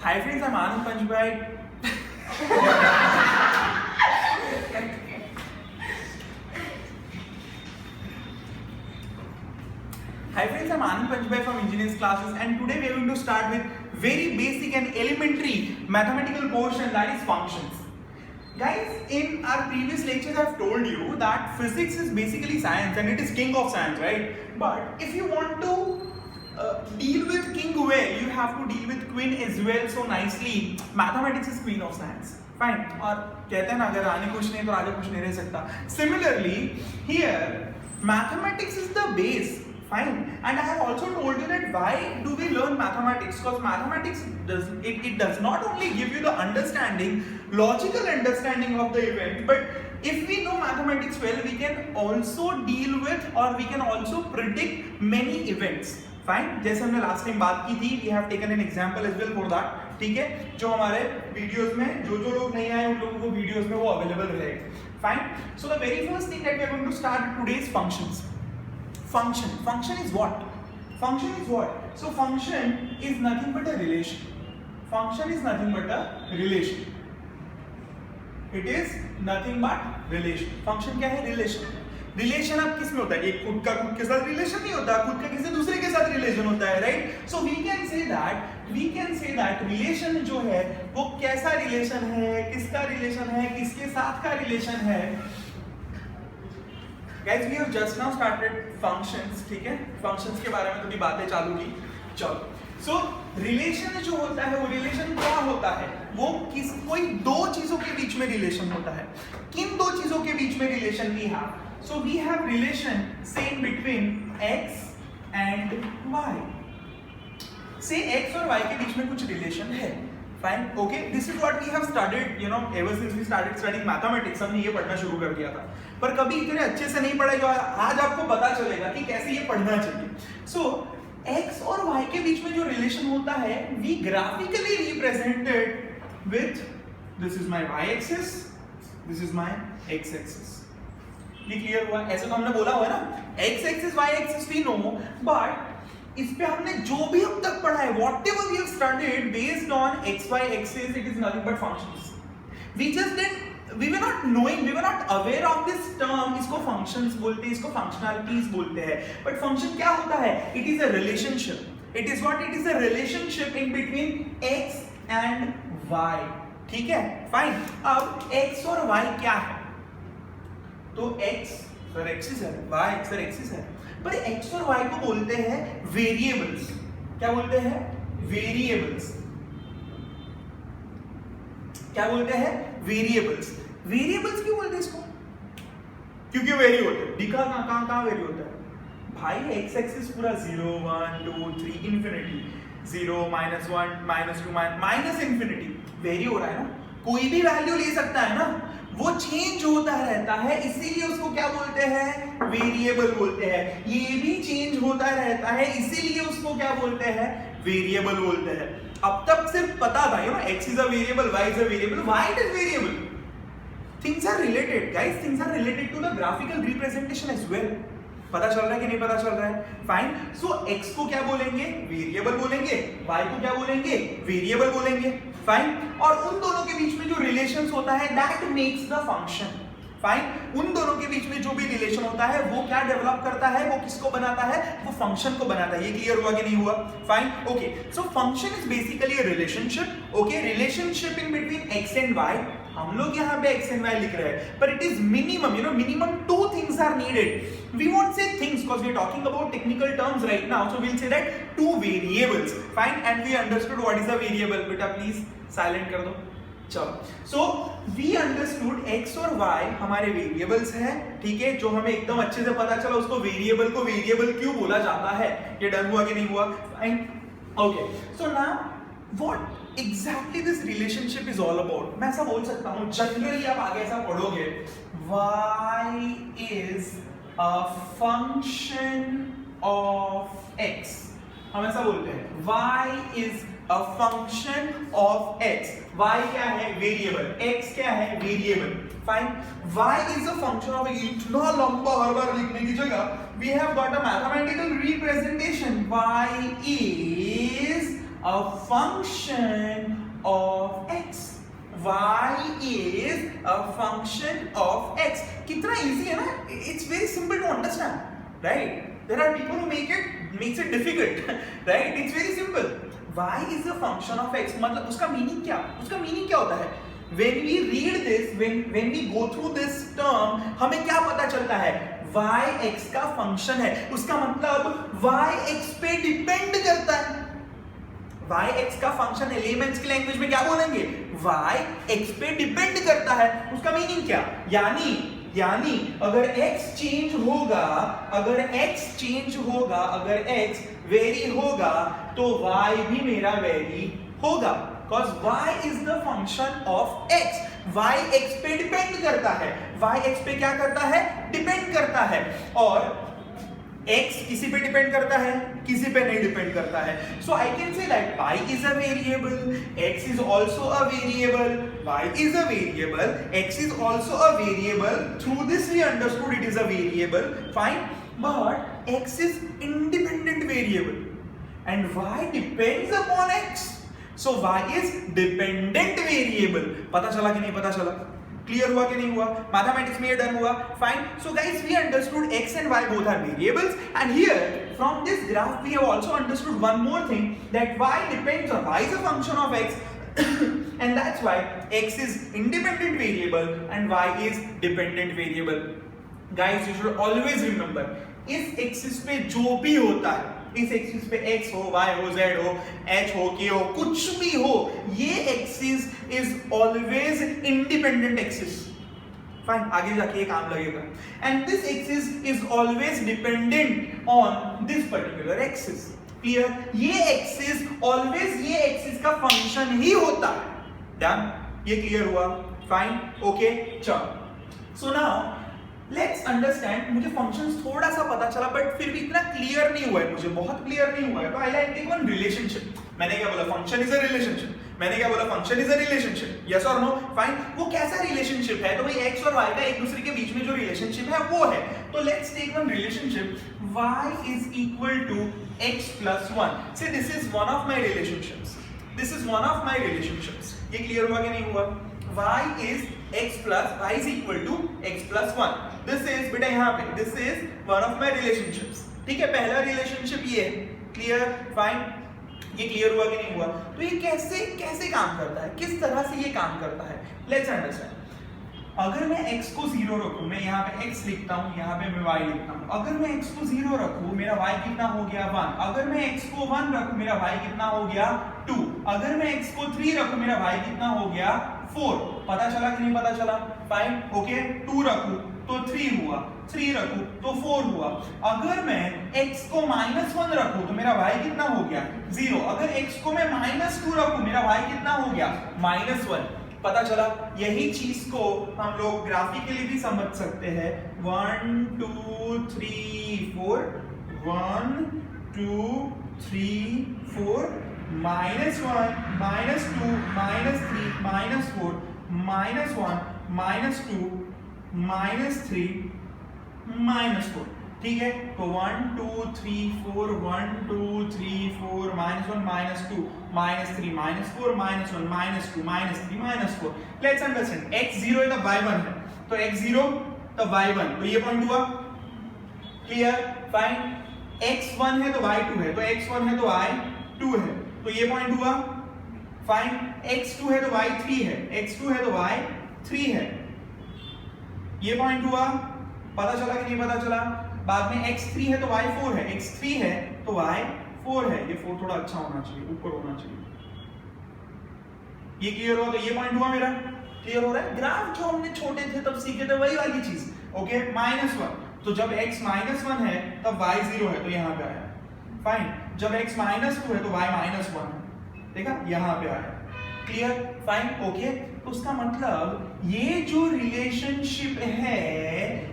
Hi friends, I'm Anand Panchbhai. Hi friends, I'm Anand Panchbhai from Engineers Classes, and today we are going to start with very basic and elementary mathematical portion, that is functions. Guys, in our previous lectures I've told you that physics is basically science and it is king of science, right? But if you want to deal with king well, you have to deal with queen as well so nicely. Mathematics is queen of science. Fine. और कहते हैं ना अगर आने कुछ नहीं तो आगे कुछ नहीं रह सकता. Similarly, here mathematics is the base. Fine. And I have also told you that why do we learn mathematics? Because mathematics does not only give you the understanding, logical understanding of the event, but if we know mathematics well, we can also deal with or we can also predict many events. Fine, जैसे हमने last time बात की थी, we have taken an example as well for that. ठीक है, जो हमारे videos में जो लोग नहीं आए उन लोगों को वीडियोस में वो अवेलेबल रहेगा. Fine. So the very first thing that we are going to start today's functions. Function is what? So function is nothing but a relation. Function is nothing but a relation. It is nothing but relation. Function क्या है? Relation. Relation अब किस में होता है? एक खुद का खुद के साथ रिलेशन नहीं होता, खुद का किसी दूसरे के साथ रिलेशन होता है, right? So we can say that relation जो है वो कैसा रिलेशन है, किसका रिलेशन है, किसके साथ का रिलेशन है. Guys, we have just now started functions. ठीक है, फंक्शंस के बारे में थोड़ी बातें चालू की. चलो, सो रिलेशन जो होता है वो रिलेशन क्या होता है? वो कोई दो चीजों के बीच में रिलेशन होता है. किन दो चीजों के बीच में relation we have? So we have relation same between x and y. Say x और y के बीच में कुछ relation है. Fine, okay. This is what we have studied, you know, ever since we started studying mathematics. हमने ये पढ़ना शुरू कर दिया था. पर कभी इतने अच्छे से नहीं पढ़ा. आज आपको पता चलेगा कि कैसे ये पढ़ना चाहिए. So x और y के बीच में जो relation होता है, we graphically represented with this is my y-axis, this is my x-axis. ये क्लियर हुआ? ऐसे तो हमने बोला हुआ है ना, x axis y axis we know, but इस पे हमने जो भी अब तक पढ़ा है, whatever we have studied based on x y axis, it is nothing but functions. We were not knowing, we were not aware of this term. इसको functions बोलते हैं, इसको functionalities बोलते हैं. But function क्या होता है? It is a relationship. It is what? It is a relationship in between x and y. ठीक है? Fine. अब x और y क्या है? तो x सर एक्सिस है, y सर एक्सिस है, पर x और y को बोलते हैं वेरिएबल्स. क्या बोलते हैं? वेरिएबल्स. क्या बोलते हैं? वेरिएबल्स. वेरिएबल्स क्यों बोलते हैं इसको? क्योंकि वेरी होते हैं. दिखा कहां वेरी होता है भाई? x एक्सिस पूरा 0 1 2 3 इंफिनिटी, 0 -1 -2 -इंफिनिटी वेरी हो रहा है ना. कोई भी वैल्यू ले सकता है ना, वो चेंज होता रहता है, इसीलिए उसको क्या बोलते हैं? वेरिएबल बोलते हैं. ये भी चेंज होता रहता है, इसीलिए उसको क्या बोलते हैं? वेरिएबल बोलते हैं. अब तक सिर्फ पता था, you know, x is a variable, y is a variable. Why it is variable? Things are related guys, things are related to the graphical representation as well. पता चल रहा है कि नहीं पता चल रहा है? फाइन. सो x को क्या बोलेंगे? वेरिएबल बोलेंगे. y को क्या बोलेंगे? वेरिएबल बोलेंगे. फाइन. और उन दोनों के बीच में जो रिलेशंस होता है, that makes the function. Fine. उन दोनों के बीच में जो भी रिलेशन होता है वो क्या डेवलप करता है? वो किसको बनाता है? वो फंक्शन को बनाता है. ये क्लियर हुआ कि नहीं हुआ? Fine. Okay. So function is basically a relationship. Okay, relationship in between x and y. हम लोग यहाँ पे x and y लिख रहे हैं, पर it is minimum, you know, minimum two things are needed. We won't say things because we are talking about technical terms right now, so we'll say that two variables. Fine. And we understood what is a variable. बेटा please silent कर दो. चलो, so we understood x और y हमारे variables हैं. ठीक है, जो हमें एकदम अच्छे से पता चला उसको वेरिएबल को वेरिएबल क्यों बोला जाता है. ये डन हुआ कि नहीं हुआ? Fine. Okay. So now what exactly this relationship is all about? मैं ऐसा बोल सकता हूँ, जनरली आप आगे ऐसा पढ़ोगे, y is a function of x. हम ऐसा बोलते हैं, y is a function of x. y क्या है? वेरिएबल. x क्या है? Variable. Fine. y is a function of x. इतना लंबा हर बार लिखने की जगह we have got a mathematical representation. y is a function of x. y is a function of x. कितना easy है ना? It's very simple to understand, right? There are people who makes it difficult, right? It's very simple. y is a function of x. मतलब उसका meaning क्या? उसका meaning क्या होता है? When we read this, when we go through this term, हमें क्या पता चलता है? y x का फंक्शन है. उसका मतलब y x पे डिपेंड करता है. y x का फंक्शन है. लेमन्स की लैंग्वेज में क्या बोलेंगे? y x पे डिपेंड करता है. उसका मीनिंग क्या? यानी अगर x चेंज होगा, अगर x वेरी होगा, तो y भी मेरा वेरी होगा. Because y is the function of x. y x पे डिपेंड करता है. y x पे क्या करता है? डिपेंड करता है. और x किसी पे डिपेंड करता है? किसी पे नहीं डिपेंड करता है. So I can say that y is a variable, x is also a variable, y is a variable, x is also a variable. Through this we understood it is a variable. Fine. But x is independent variable and y depends upon x. So y is dependent variable. पता चला कि नहीं पता चला? Clear हुआ कि नहीं हुआ? मैथमेटिक्स में ये डन हुआ. Fine. So guys we understood x and y both are variables, and here from this graph we have also understood one more thing, that y depends on y is a function of x and that's why x is independent variable and y is dependent variable. Guys, you should always remember, इस axis पे जो भी होता है, इस axis पे x हो, y हो, z हो, h हो, k हो, कुछ भी हो, ये axis is always independent axis. Fine. आगे जाके ये काम लगेगा. And this axis is always dependent on this particular axis. Clear? ये एक्सिस ऑलवेज ये एक्सिस का फंक्शन ही होता है. डन? ये क्लियर हुआ? फाइन. ओके. चलो. So now let's understand. मुझे फंक्शंस थोड़ा सा पता चला, बट फिर भी इतना क्लियर नहीं हुआ है, मुझे बहुत क्लियर नहीं हुआ है. तो I like take one relationship. मैंने क्या बोला? Function is a relationship. मैंने क्या बोला? Function is a relationship. Yes और नो? फाइन. वो कैसा रिलेशनशिप है? तो भाई x और y का एक दूसरे के बीच में जो रिलेशनशिप है वो है. तो let's take one relationship. y is equal to x plus 1. See, this is one of my relationships. This is one of my relationships. ये क्लियर हुआ कि नहीं हुआ? y is x plus y is equal to x plus 1. This is बेटा यहाँ पे this is one of my relationships. ठीक है? पहला रिलेशनशिप ये है. क्लियर? फाइन. ये क्लियर हुआ कि नहीं हुआ? तो ये कैसे काम करता है? किस तरह से ये काम करता है? Let's understand. अगर मैं x को 0 रखूं, मैं यहाँ पे x लिखता हूँ, यहाँ पे मैं y लिखता हूँ. अगर मैं x को 0 रखूं, मेरा y कितना हो गया? 1. अगर मैं x को 1 रखूं, मेरा y कितना हो गया? 2. अगर मैं x को 3 रखूं, मेरा y कितना हो गया? 4. पता चला कि नहीं पता चला? फाइन. ओके. 2 रखूं तो 3 हुआ, 3 रखूं तो 4 हुआ. अगर मैं x को -1 रखूं तो मेरा y कितना हो गया? 0. अगर x को मैं -2 रखूं, मेरा y कितना हो गया? -1. पता चला? यही चीज को हम लोग ग्राफिकली भी समझ सकते हैं. 1 2 3 4 1 2 3 4 -1 -2 -3 -4 -1 -2 -3 -4. ठीक है? तो 1 2 3 4 1 2 3 4 -1 -2 -3 -4 -1 -2 -3 -4. Let's understand. x 0 है तो y 1 है, तो x 0 तो y 1, तो ये पॉइंट हुआ. क्लियर? फाइन. x 1 है तो y 2 है, तो x 1 है तो y 2 है, तो ये पॉइंट हुआ. फाइन. x 2 है तो y 3 है, x 2 है तो y 3 है, ये पॉइंट हुआ. पता चला कि नहीं पता चला? बाद में x3 है तो y 4 है, x3 है तो y 4 है. ये 4 थोड़ा अच्छा होना चाहिए, ऊपर होना चाहिए. ये क्लियर हुआ? तो ये पॉइंट हुआ मेरा. क्लियर हो रहा है? ग्राफ जो हमने छोटे थे तब सीखे थे वही वाली चीज. ओके. -1. तो जब x -1 है तब y 0 है, तो यहाँ पे आया. फाइन. जब x -2 है तो y -1 है, देखा? यहाँ पे आया. क्लियर? फाइन. ओके. तो उसका मतलब ये जो रिलेशनशिप है,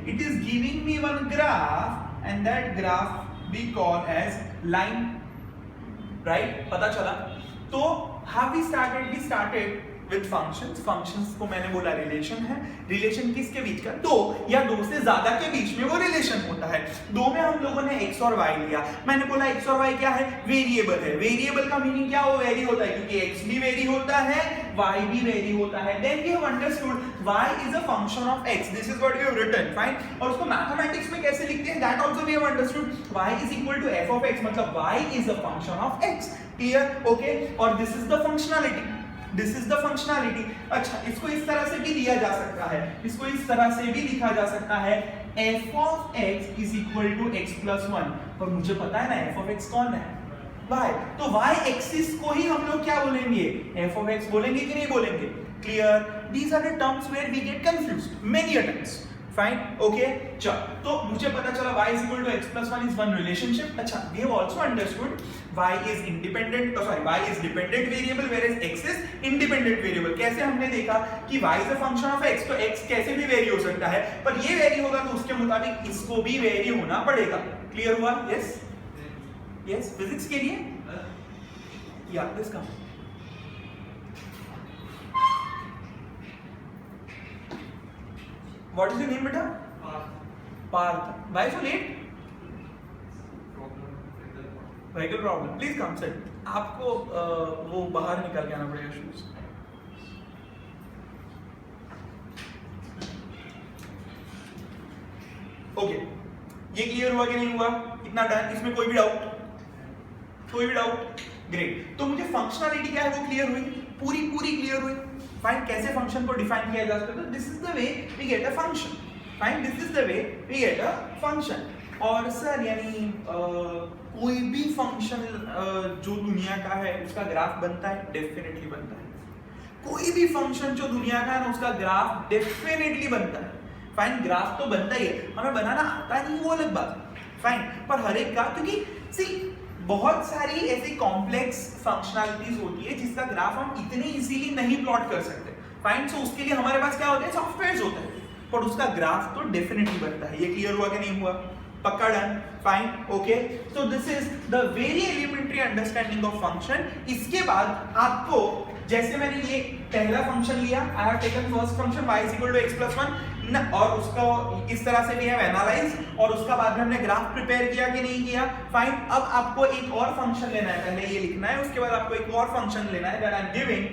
it is giving me one graph and that graph we call as line. Right? पता चला? तो how we started with functions, functions को मैंने बोला रिलेशन है, रिलेशन किसके बीच का, दो या दो से ज्यादा के बीच में वो रिलेशन होता है। दो में हम लोगों ने x और y लिया, मैंने बोला x और y क्या है, वेरिएबल है, वेरिएबल का मीनिंग क्या, वो वेरी होता है, क्योंकि x भी वेरी होता है, y भी वेरी होता है। Then we have understood y is a function of x, this is what we have written, fine. और उसको मैथमेटिक्स में कैसे लिखते हैं, that also we have understood, y is equal to f of x, मतलब y is a function of x, clear, okay. और this is the functionality, this is the functionality. अच्छा, इसको इस तरह से भी दिया जा सकता है, इसको इस तरह से भी लिखा जा सकता है, f of x is equal to x plus 1, और मुझे पता है ना f ऑफ x कौन है, y, तो y एक्सिस को ही हम लोग क्या बोलेंगे, f ऑफ x बोलेंगे कि नहीं बोलेंगे, clear. These are the terms where we get confused many times, fine, okay. चल, तो मुझे पता चला y is equal to x plus 1 is one relationship। अच्छा, we have also understood y is independent, y is dependent variable whereas x is independent variable। कैसे हमने देखा कि y is a function of x, तो x कैसे भी very हो सकता है, पर ये वेरी होगा तो उसके मुताबिक इसको भी वेरी होना पड़ेगा, क्लियर हुआ, यस यस। फिजिक्स के लिए या this come, What is your name, बेटा? Parth. Why so late? Vehicle problem. Please come sit. आपको वो बाहर निकाल के आना पड़ेगा शूज। ओके, ये क्लियर हुआ कि नहीं हुआ, इतना डन, इसमें कोई भी डाउट, कोई भी डाउट, ग्रेट। तो मुझे फंक्शनैलिटी क्या है वो क्लियर हुई, पूरी क्लियर हुई, फाइन। कैसे फंक्शन को डिफाइन किया जा सकता है, this is the way we get a function, fine, this is the way we get a function. और सर यानी कोई भी फंक्शन जो दुनिया का है उसका ग्राफ बनता है, डेफिनेटली बनता है। कोई भी फंक्शन जो दुनिया का है ना उसका ग्राफ डेफिनेटली बनता है, फाइन। ग्राफ तो बनता ही है, हमें बनाना आता नहीं वो अलग बात, फाइन, पर हर एक का, क्योंकि सी बहुत सारी ऐसी कॉम्प्लेक्स फंक्शनैलिटीज होती है जिसका ग्राफ हम इतने इजीली नहीं प्लॉट कर सकते, फाइन। सो उसके लिए हमारे पास क्या होते हैं, सॉफ्टवेयर्स होते हैं, पर उसका ग्राफ तो डेफिनेटली बनता है। ये क्लियर हुआ कि नहीं हुआ, पक्का done, fine, okay. So this is the very elementary understanding of function. इसके बाद आपको, जैसे मैंने ये पहला फंक्शन लिया, I have taken first function y is equal to x plus 1, और उसको इस तरह से भी है एनालाइज, और उसका बाद में हमने ग्राफ प्रिपेयर किया कि नहीं किया, फाइन। अब आपको एक और फंक्शन लेना है, पहले ये लिखना है, उसके बाद आपको एक और फंक्शन लेना है, that I am giving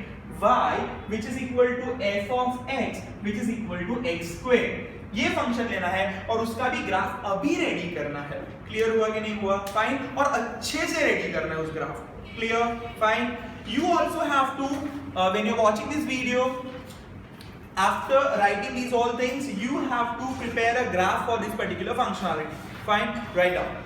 y which is equal to f of x which is equal to x square। ये फंक्शन लेना है और उसका भी ग्राफ अभी रेडी करना है, क्लियर हुआ कि नहीं हुआ, फाइन। और अच्छे से रेडी करना है उस ग्राफ को, clear, fine. You also have to, when you're watching this video, after writing these all things, you have to prepare a graph for this particular functionality. Fine, write down.